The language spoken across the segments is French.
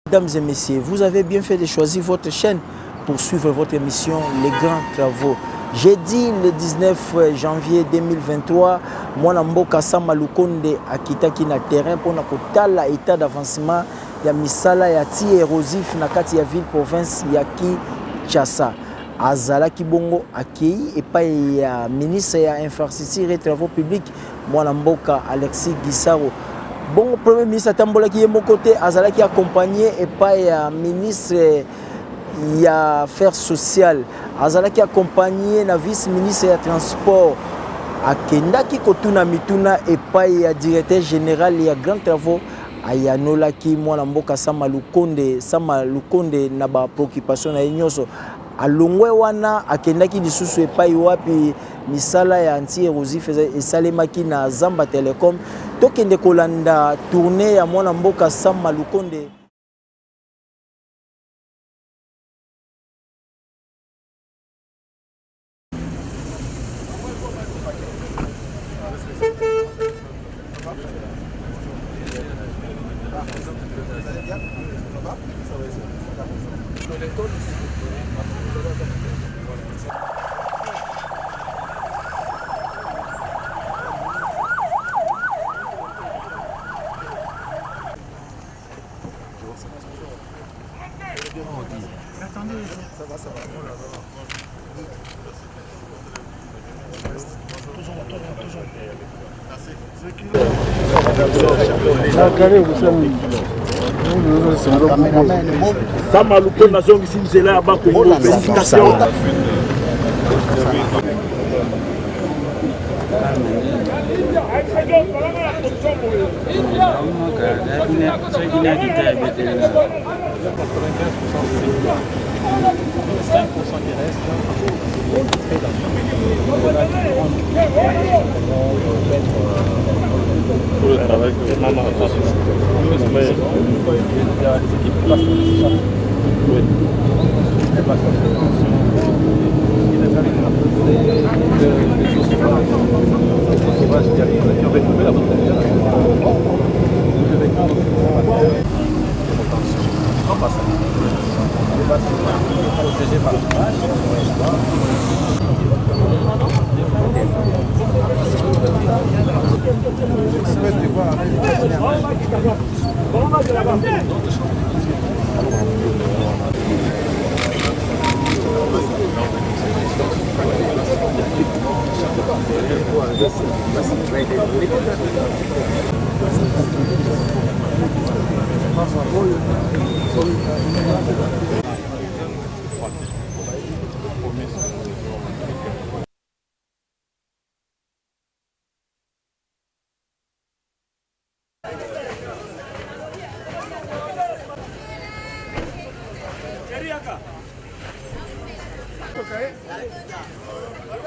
Mesdames et messieurs, vous avez bien fait de choisir votre chaîne pour suivre votre émission Les Grands Travaux. Jeudi le 19 janvier 2023, moi Mboka Sama Lukonde akitaki na terrain pour nakotala état d'avancement ya misala ya ti érosif na kati ya ville province ya Kinshasa. Azalaki bongo akei epai ya ministre ya infrastructure et travaux publics moi Mboka Alexis Gisaro. Bon, premier ministre Atambola qui est mon côté, Azalaki accompagné et pas un ministre il a affaires sociales, Azalaki accompagné na vice-ministre ya transport, Akendaki Kotuna Mituna et pas un directeur général il y a grand travaux ayanola ki mwana mboka Sama Lukonde na ba préoccupation na nyoso. Alongwe wana akendaki lisusu epai wapi misala ya anti-érosif esalemaki na Zamba Telecom tokende kolanda tournée ya mwana mboka Sama Lukonde. Attendez, ça va. Sama Lukonde nazongisi nzela ya bakongo félicitations. Pour le travail que maman a fait.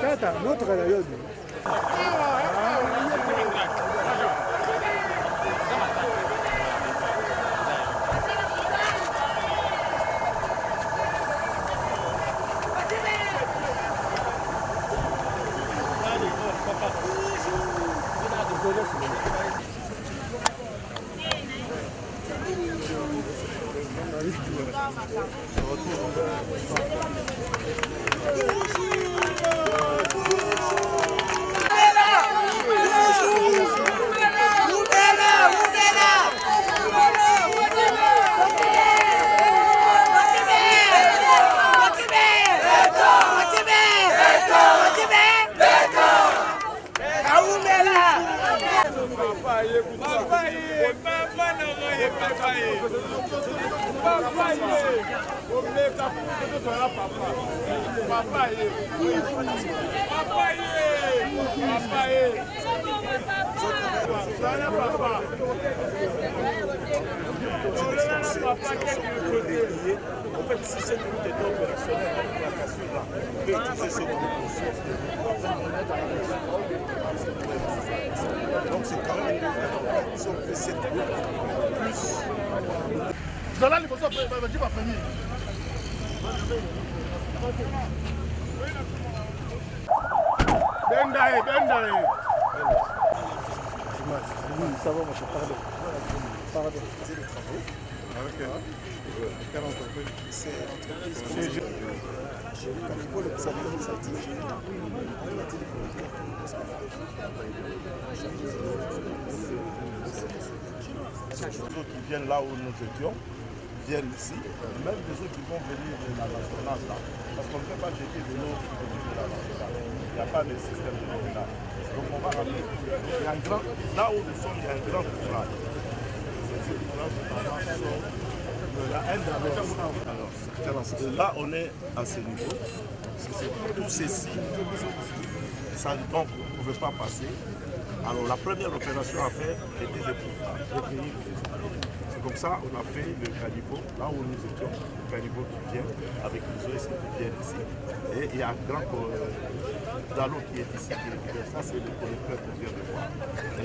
Tata, notre radio. En fait, si cette route est opérationnelle, on peut utiliser cette donc c'est quand même si on fait cette route plus. Vous allez les pas premier. Bendaye. Ça va, moi je pardon. C'est les travaux. Quelle entreprise? C'est l'entreprise. Caniveau, le Xavier Sati. Les autres qui viennent là où nous étions viennent ici, même des autres qui vont venir de la nationale là, parce qu'on ne peut pas jeter de l'eau de la nationale. Il n'y a pas de système de l'eau. Donc on va ramener. Il y a un grand, là où nous sommes, il y a un grand ouvrage. Là, on est à ce niveau. Tout ceci, ça, donc, on ne pouvait pas passer. Alors, la première opération à faire était de recueillir les eaux. C'est comme ça qu'on a fait le caniveau, là où nous étions, le caniveau qui vient avec les eaux qui viennent ici. Et il y a un grand dallo qui est ici, ça c'est le collecteur qu'on vient de voir.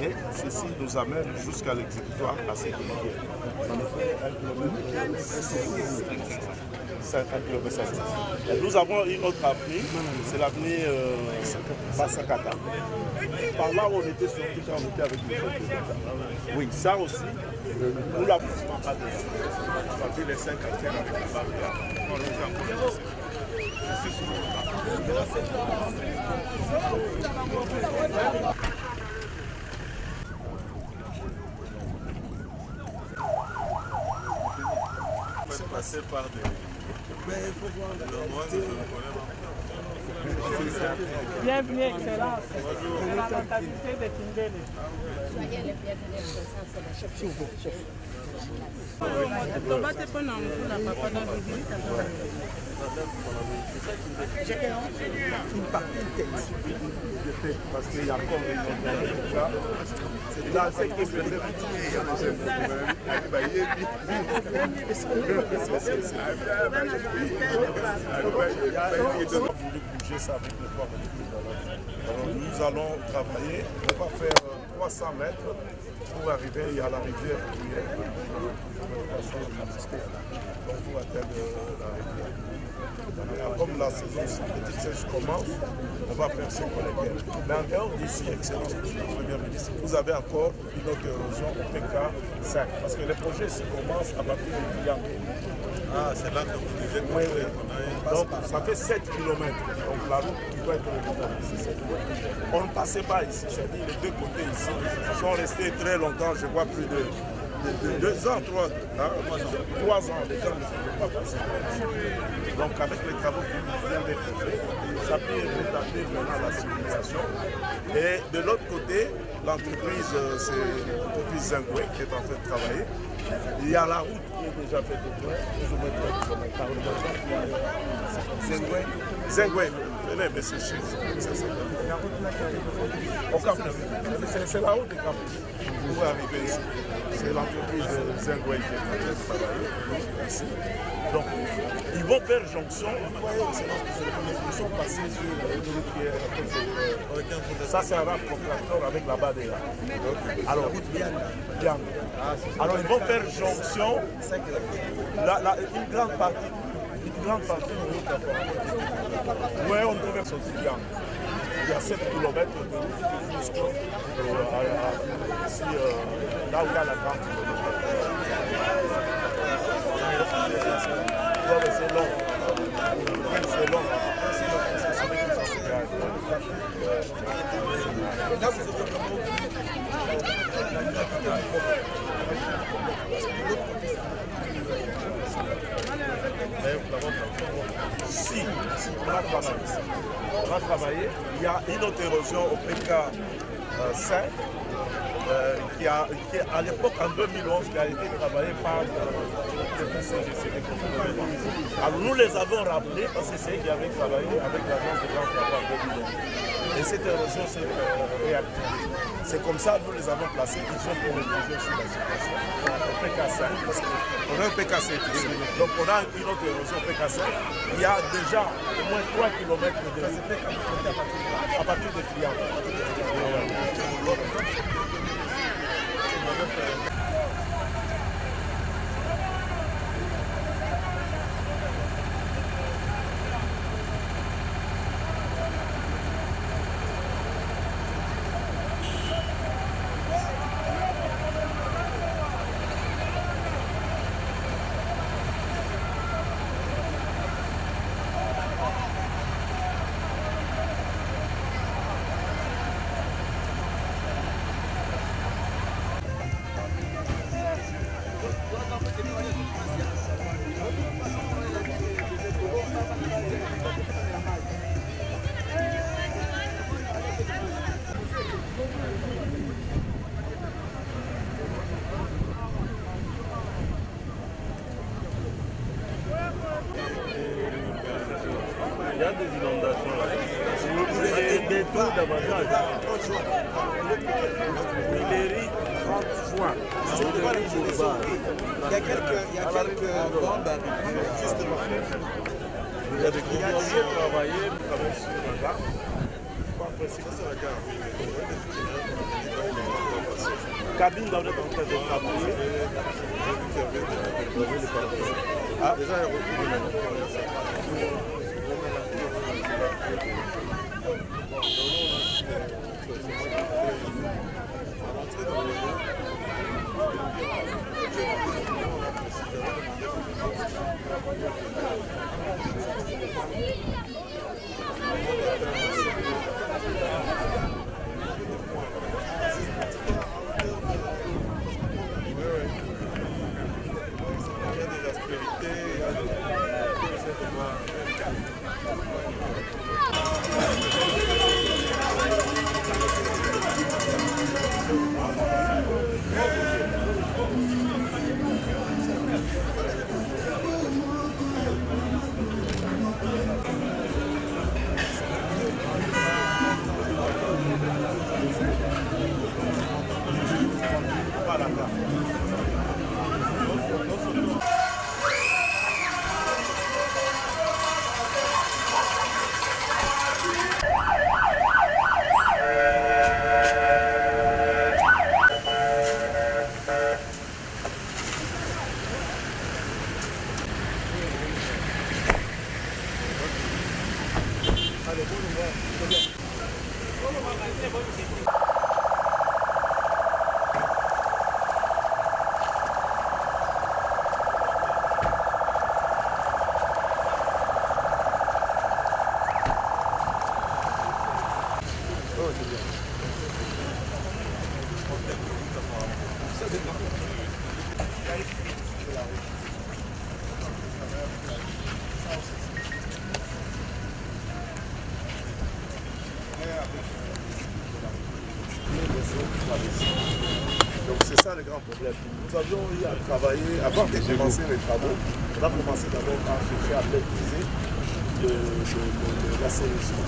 Et ceci nous amène jusqu'à l'exécutoire à cette rivière. Ça nous fait 1 km. Et nous avons une autre avenue, c'est l'avenue Massakata. Par là où on était sorti quand on était avec les autres. Oui, ça aussi, nous l'avons pas déjà. On a vu les 5 antennes avec la barrière. On les a encore. C'est passé par des... Mais il faut voir Bienvenue, Excellence. C'est la localité de Kindele. Soyez les bienvenus, Excellence, c'est le chef. s'il vous plaît, chef. Une partie tête. Parce qu'il y a encore des gens c'est là, c'est que je voulu bouger ça avec le corps. Nous allons travailler, on va faire 300 mètres pour arriver à la rivière qui est donc pour atteindre la rivière. Comme la saison petite sèche commence, on va faire ce qu'on est. Mais en dehors d'ici, Excellence, Monsieur le Premier ministre, vous avez encore une autre érosion au PK5, parce que les projets se commencent à partir de Triangle. Ah, c'est là que vous disiez que oui. Donc ça fait 7 km. Donc la route qui doit être ici. On ne passait pas ici, c'est-à-dire les deux côtés ici sont restés très longtemps, je vois plus de 2 ans, 3 ans. Les gens ne pouvaient pas passer. Donc avec les travaux qui viennent d'être faits, ça peut rétablir maintenant la civilisation. Et de l'autre côté, l'entreprise, c'est l'entreprise Zengwe qui est en train de travailler. Il y a la route qui est déjà faite de près, plus ou moins 3 km. Zengwe, venez, mais c'est chiffre. C'est la route de Campus. Vous pouvez arriver ici. C'est l'entreprise Zengwe qui est en train de travailler ici. Donc, ils vont faire jonction. Vous voyez, ils sont passés sur l'autoroute qui est. Ça, c'est un rapprochement avec la Badea. Alors, alors, ils vont faire jonction. Une grande partie de route. Oui, on devrait sortir bien. Il y a 7 km de route jusqu'à ici, là où il y a la grande. C'est long. C'est long. Si, on va travailler. Il y a une autre érosion au PK 5 qui à l'époque en 2011 qui a été travaillée par le CGCD. Alors nous les avons rappelés parce que c'est eux qui avaient travaillé avec l'agence de grands travaux en 2011. Et cette érosion s'est réactivée. C'est comme ça que nous les avons placés, ils ont pour réfléchir sur la situation. Au PK5, parce qu'on a un PK7 ici. Donc on a une autre érosion PK5. Il y a déjà au moins 3 km de à partir de Triangle. des inondations. Des taux davantage. Huilerie, 30 juin. Il y a quelques bombes justement. Il y a des gens qui ont travaillé, travaillent sur la gare. Pas précis sur la gare. Cabine doit être en train de travailler. Ah, déjà, Donc c'est ça le grand problème. Nous avions eu à travailler, avant de commencer les travaux, on a commencé d'abord à chercher à maîtriser l'assainissement.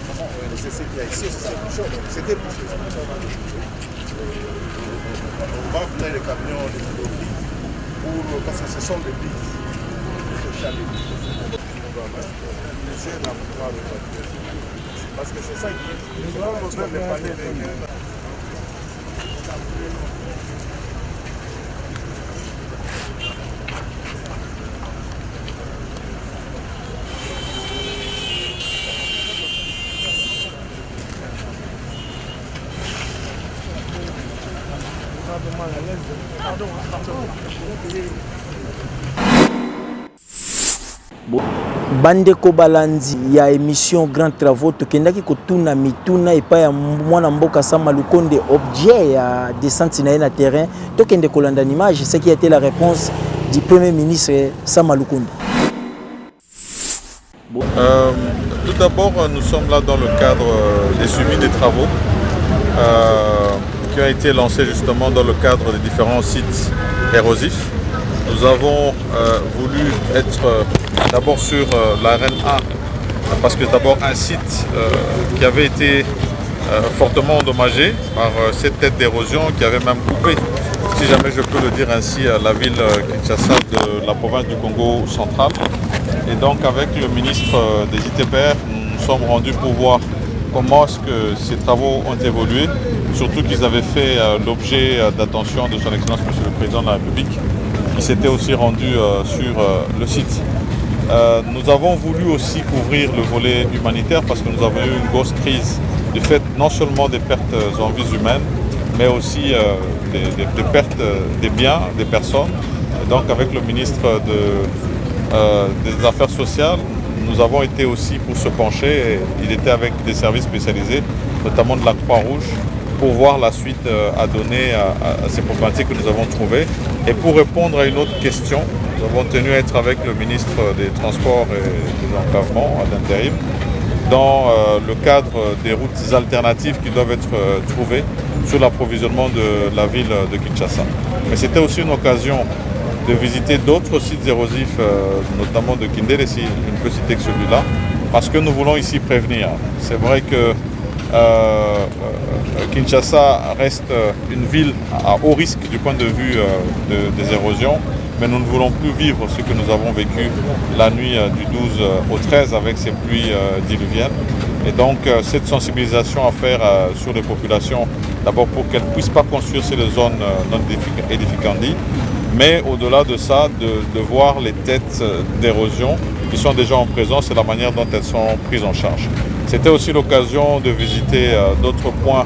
C'est ce qu'il y a ici, c'était bouché. On va venir les camions, les produits, parce que ce sont des billes. Parce que c'est ça qui nous a besoin de parler de bandeko balandi ya émission Grand Travaux tokendaki kotuna mituna epai ya mwana mboka Sama Lukonde objet ya descente na ye na terrain tokende kolanda image ce qui a été la réponse du premier ministre Sama Lukonde. Tout d'abord, nous sommes là dans le cadre des suivis des travaux qui ont été lancés justement dans le cadre des différents sites érosifs. Nous avons voulu être d'abord sur l'arène A, parce que d'abord un site qui avait été fortement endommagé par cette tête d'érosion qui avait même coupé, si jamais je peux le dire ainsi, la ville Kinshasa de la province du Congo central. Et donc avec le ministre des ITPR, nous sommes rendus pour voir comment est-ce que ces travaux ont évolué, surtout qu'ils avaient fait l'objet d'attention de son Excellence Monsieur le Président de la République, qui s'était aussi rendu sur le site. Nous avons voulu aussi couvrir le volet humanitaire parce que nous avons eu une grosse crise du fait non seulement des pertes en vies humaines, mais aussi des pertes des biens, des personnes. Donc avec le ministre des Affaires sociales, nous avons été aussi pour se pencher, et il était avec des services spécialisés, notamment de la Croix-Rouge, pour voir la suite à donner à ces problématiques que nous avons trouvées. Et pour répondre à une autre question, nous avons tenu à être avec le ministre des Transports et des Enclavements à l'intérim dans le cadre des routes alternatives qui doivent être trouvées sur l'approvisionnement de la ville de Kinshasa. Mais c'était aussi une occasion de visiter d'autres sites érosifs, notamment de Kindele, si je ne peux citer que celui-là, parce que nous voulons ici prévenir. C'est vrai que Kinshasa reste une ville à haut risque du point de vue des érosions, mais nous ne voulons plus vivre ce que nous avons vécu la nuit du 12 au 13 avec ces pluies diluviennes. Et donc cette sensibilisation à faire sur les populations, d'abord pour qu'elles ne puissent pas construire sur les zones non édificantes, mais au-delà de ça, de voir les têtes d'érosion qui sont déjà en présence et la manière dont elles sont prises en charge. C'était aussi l'occasion de visiter d'autres points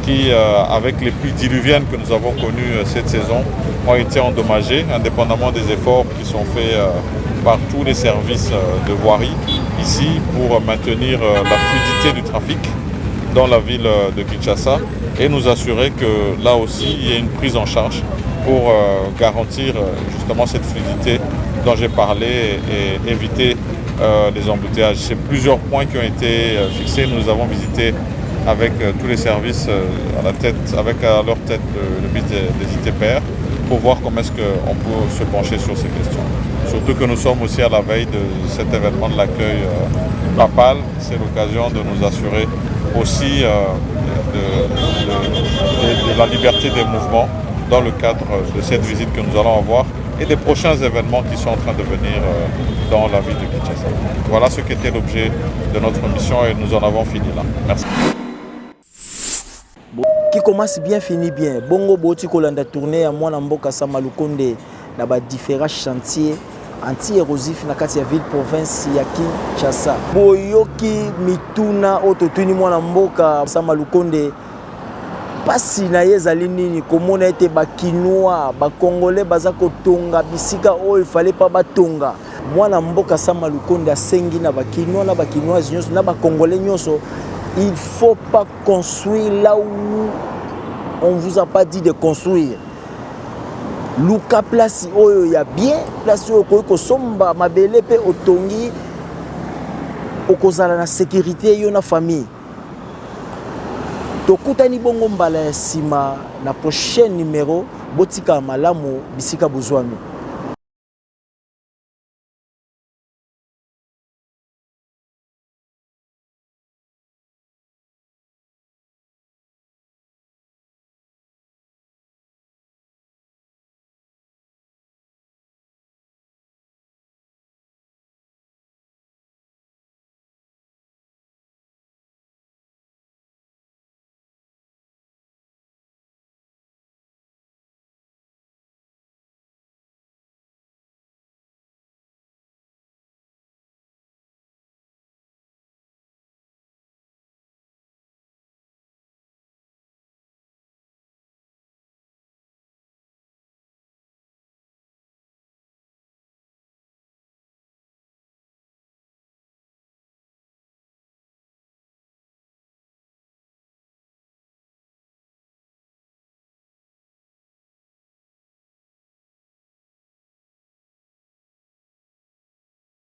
qui, avec les pluies diluviennes que nous avons connues cette saison, ont été endommagés, indépendamment des efforts qui sont faits par tous les services de voirie ici pour maintenir la fluidité du trafic dans la ville de Kinshasa et nous assurer que là aussi il y ait une prise en charge pour garantir justement cette fluidité dont j'ai parlé et éviter les embouteillages. C'est plusieurs points qui ont été fixés. Nous avons visité avec tous les services à la tête, avec à leur tête le ministre des ITPR pour voir comment est-ce qu'on peut se pencher sur ces questions. Surtout que nous sommes aussi à la veille de cet événement de l'accueil papal. C'est l'occasion de nous assurer aussi de la liberté des mouvements dans le cadre de cette visite que nous allons avoir et des prochains événements qui sont en train de venir dans la ville de Kinshasa. Voilà ce qu'était l'objet de notre mission et nous en avons fini là. Merci. Qui commence bien, finit bien. Bongo Boti Kolanda tournée à moi Mboka Sama Lukonde dans différents chantiers anti-érosifs dans la ville province ya Kinshasa. Boyoki mituna ototuni moi Mboka Sama Lukonde pasi na yezali nini komona ete ba Kinois, ba Congolais baza kotonga bisika o il fallait pas batonga. Mwana Mboka Sama Lukonde asengi na ba Kinois na ba Kinoises nyonso na ba Congolais nyonso. Il ne faut pas construire là où on ne vous a pas dit de construire. Luka place où il y a bien, place où il y a somba, mabele pe otongi, okozala na sécurité yo na famille. Tokutani bongo mbala ya sima na prochain numéro botika malamu bisika bozwami.